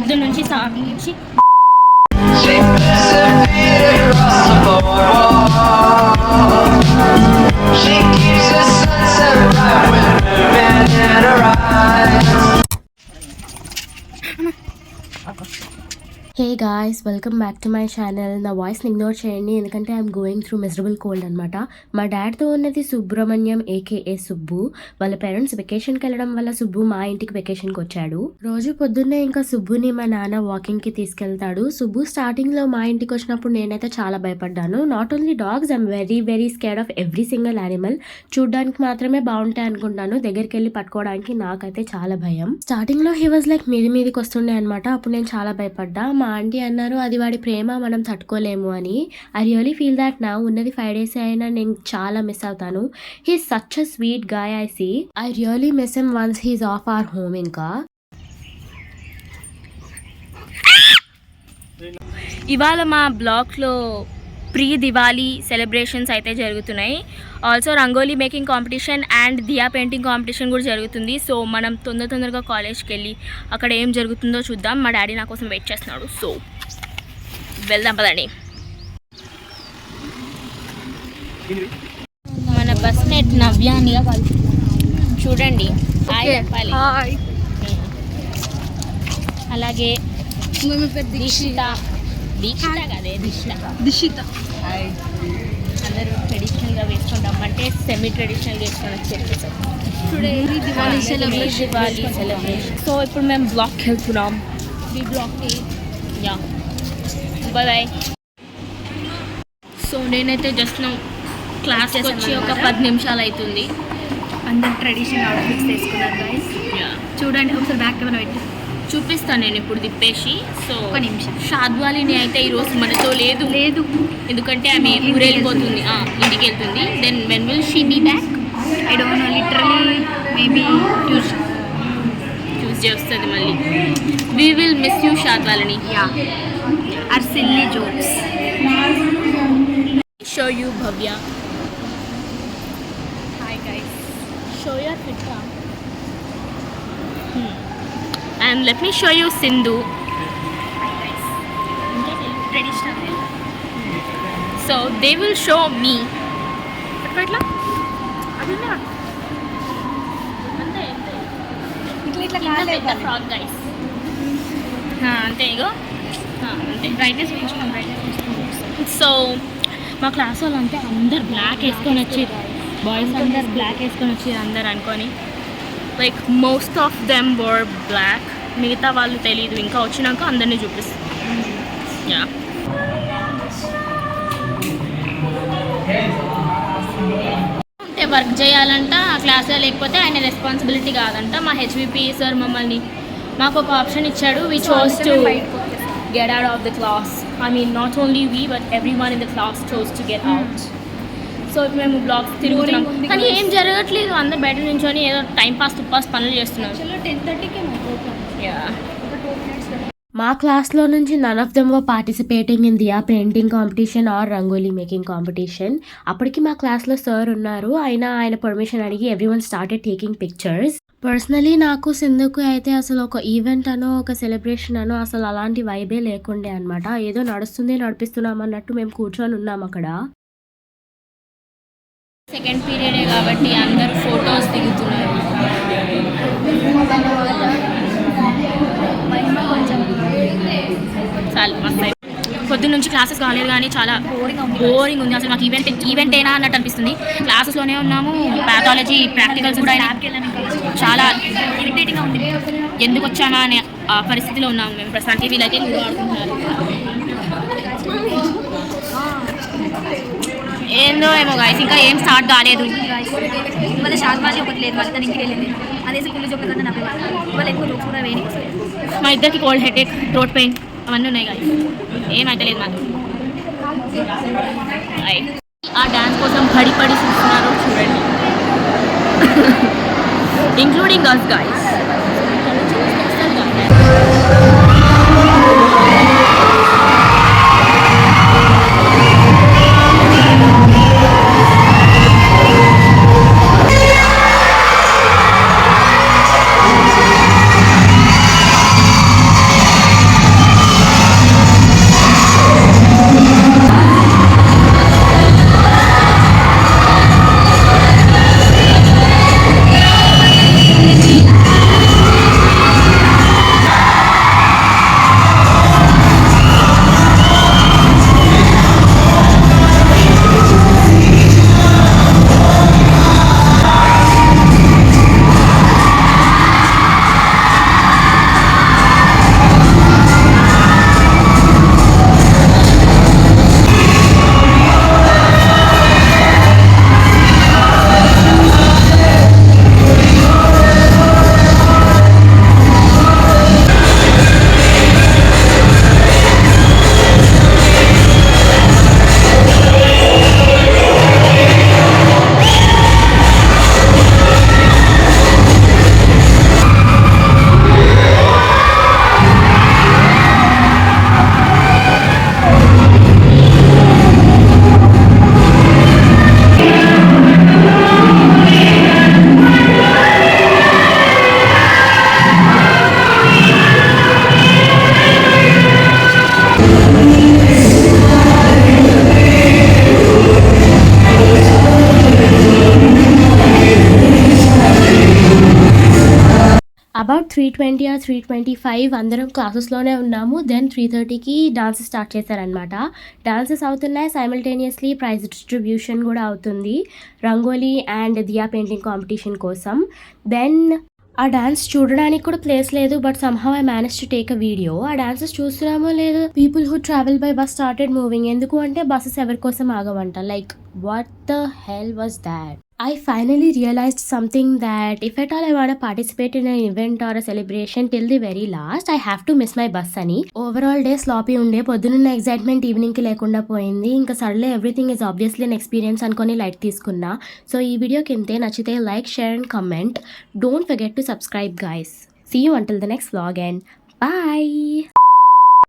పొద్దున్న నుంచి సాయంత్రం నుంచి hey guys, welcome back to my channel. నా వాయిస్ని ఇగ్నోర్ చేయండి ఎందుకంటే I'm going through miserable cold అనమాట. మా డాడ్తో ఉన్నది సుబ్రహ్మణ్యం ఏకేఏ సుబ్బు. వాళ్ళ పేరెంట్స్ వెకేషన్కి వెళ్ళడం వల్ల సుబ్బు మా ఇంటికి వెకేషన్కి వచ్చాడు. రోజు పొద్దున్నే ఇంకా సుబ్బుని మా నాన్న వాకింగ్కి తీసుకెళ్తాడు. సుబ్బు స్టార్టింగ్లో మా ఇంటికి వచ్చినప్పుడు నేనైతే చాలా భయపడ్డాను. Not only dogs, I'm very very scared of every single animal. చూడ్డానికి మాత్రమే బాగుంటాయి అనుకుంటాను, దగ్గరికి వెళ్ళి పట్టుకోవడానికి నాకైతే చాలా భయం. స్టార్టింగ్లో హీ వాజ్ లైక్ మీదికి వస్తుండే అనమాట. అప్పుడు నేను చాలా భయపడ్డా. మా ఆంటీ అన్నారు అది వాడి ప్రేమ, మనం తట్టుకోలేము అని. ఐ రియలీ ఫీల్ దాట్ నా ఉన్నది 5 days అయినా నేను చాలా మిస్ అవుతాను. He's such a sweet guy. I see I really miss him once he's off our home. ఇంకా ఇవాళ మా బ్లాక్లో ప్రీ దివాళీ సెలబ్రేషన్స్ అయితే జరుగుతున్నాయి. Also rangoli making competition and diya painting competition కూడా జరుగుతుంది. సో మనం తొందరగా కాలేజ్కి వెళ్ళి అక్కడ ఏం జరుగుతుందో చూద్దాం. మా డాడీ నా కోసం వెయిట్ చేస్తున్నాడు, సో వెళ్దాం పదండి. మన బస్ నెట్ నవ్యాని చూడండి, అలాగే దిక్షిత అందరూ ట్రెడిషనల్గా వేసుకుంటాం అంటే సెమీ ట్రెడిషనల్గా వేసుకొని వచ్చారు. దివాళీ సెలబ్రేషన్. సో ఇప్పుడు మేము బ్లాక్కి వెళ్తున్నాం. బాయ్. సో నేనైతే జస్ట్ క్లాస్కి వచ్చి ఒక 10 నిమిషాలు అవుతుంది. అందరు ట్రెడిషనల్ అవుట్ఫిట్స్ వేసుకున్నారు గైస్. చూడండి ఒకసారి బ్యాక్ కెమెరా పెట్టి చూపిస్తాను నేను ఇప్పుడు తిప్పేసి. సో ఒక నిమిషం. షాద్వాలిని అయితే ఈరోజు మనతో లేదు ఎందుకంటే ఆమె ఊరు వెళ్ళిపోతుంది, ఇంటికి వెళ్తుంది. Then when will she be back? I don't know, literally maybe Tuesday వస్తుంది మళ్ళీ. వీ విల్ మిస్ యూ షాద్వాలిని. Or silly jokes. Show you Bhavya. Hi guys. Show your fit. And let me show you Sindhu. Traditional. So they will show me. Atla aduna ante itla kaale frog guys. ante igo ante brightness పెంచుకోండి. So మా class వాళ్ళంతా అందరు black వేసుకొని వచ్చారు. Boys అందరు black వేసుకొని వచ్చారు అందరు అనుకొని. Like most of them were black, మిగతా వాళ్ళు తెలీదు. ఇంకా వచ్చినాక అందరినీ చూపిస్తాం. యా అంటే వర్క్ చేయాలంట ఆ క్లాస్లో, లేకపోతే ఆయన రెస్పాన్సిబిలిటీ కాదంట. మా హెచ్విపి సార్ మాకు ఒక ఆప్షన్ ఇచ్చాడు. వి chose to get out of the class. I mean not only we but everyone in the class chose to get out. So ఇప్పుడు మేము బ్లాగ్స్ తిరుగుతున్నాం కానీ ఏం జరగట్లేదు. అందరు బయట నుంచొని ఏదో టైం పాస్ పనులు చేస్తున్నారు. మా క్లాస్లో నుంచి none of them were participating in diya painting competition or rangoli making competition. అప్పటికి మా క్లాస్లో సార్ ఉన్నారు. ఆయన పర్మిషన్ అడిగి everyone started taking pictures. Personally నాకు సింధుకు అయితే అసలు ఒక ఈవెంట్ అనో ఒక సెలబ్రేషన్ అనో అసలు అలాంటి వైబే లేకుండే అనమాట. ఏదో నడిపిస్తున్నాం అన్నట్టు మేము కూర్చొని ఉన్నాం అక్కడ. సెకండ్ పీరియడే కాబట్టి అందరు ఫొటోస్ దిగుతున్నారు. చాలా మస్తు. పొద్దున్న నుంచి క్లాసెస్ కాలేదు కానీ చాలా బోరింగ్ ఉంది. అసలు మాకు ఈవెంట్ ఏనా అన్నట్టు అనిపిస్తుంది. క్లాసెస్లోనే ఉన్నాము, ప్యాథాలజీ ప్రాక్టికల్స్ కూడా చాలా ఇరిటేటింగ్గా ఉంది. ఎందుకు వచ్చామా అనే పరిస్థితిలో ఉన్నాము మేము ప్రస్తుతానికి. వీళ్ళైతే లూడో ఆడుకుంటున్నారు. ఏందో ఏమో గాయస్, ఇంకా ఏం స్టార్ట్ కాలేదు. ఇవాళ షాద్బాజీ ఒకటి లేదు, వాళ్ళ ఇంటికి వెళ్ళింది. అదే స్కూల్లో చెప్పకుండా నవ్వే ఇవాళ ఎక్కువ జోక్స్ కూడా వేయని. మా ఇద్దరికి కోల్డ్ హెడేక్, థ్రోట్ పెయిన్ అవన్నీ ఉన్నాయి గాయస్. ఏమైతే లేదు మాకు. ఆ డ్యాన్స్ కోసం పడి చూస్తున్నారు చూడండి, ఇంక్లూడింగ్ అస్ గాయస్. 3:20 ఆర్ 3:25 అందరం క్లాసెస్లోనే ఉన్నాము. దెన్ 3:30కి డాన్స్ స్టార్ట్ చేశారనమాట. డాన్సెస్ అవుతున్నాయి, సైమల్టేనియస్లీ ప్రైజ్ డిస్ట్రిబ్యూషన్ కూడా అవుతుంది rangoli and diya painting competition కోసం. దెన్ ఆ డాన్స్ చూడడానికి కూడా ప్లేస్ లేదు, but somehow I manage to take a video. ఆ డాన్సెస్ చూస్తున్నామో లేదు, people who travel by bus started moving. ఎందుకు అంటే బస్సెస్ ఎవరి కోసం ఆగవంట. Like what the hell was that? I finally realized something, that if at all I want to participate in an event or a celebration till the very last, I have to miss my bus అని. Overall day sloppy ఉండే, పొద్దునున్న excitement ఈవినింగ్కి లేకుండా పోయింది. ఇంకా suddenly everything is obviously an experience అనుకొని light తీసుకున్నా. So ఈ video కింద నచ్చితే like, share and comment. Don't forget to subscribe guys. See you until the next vlog and bye.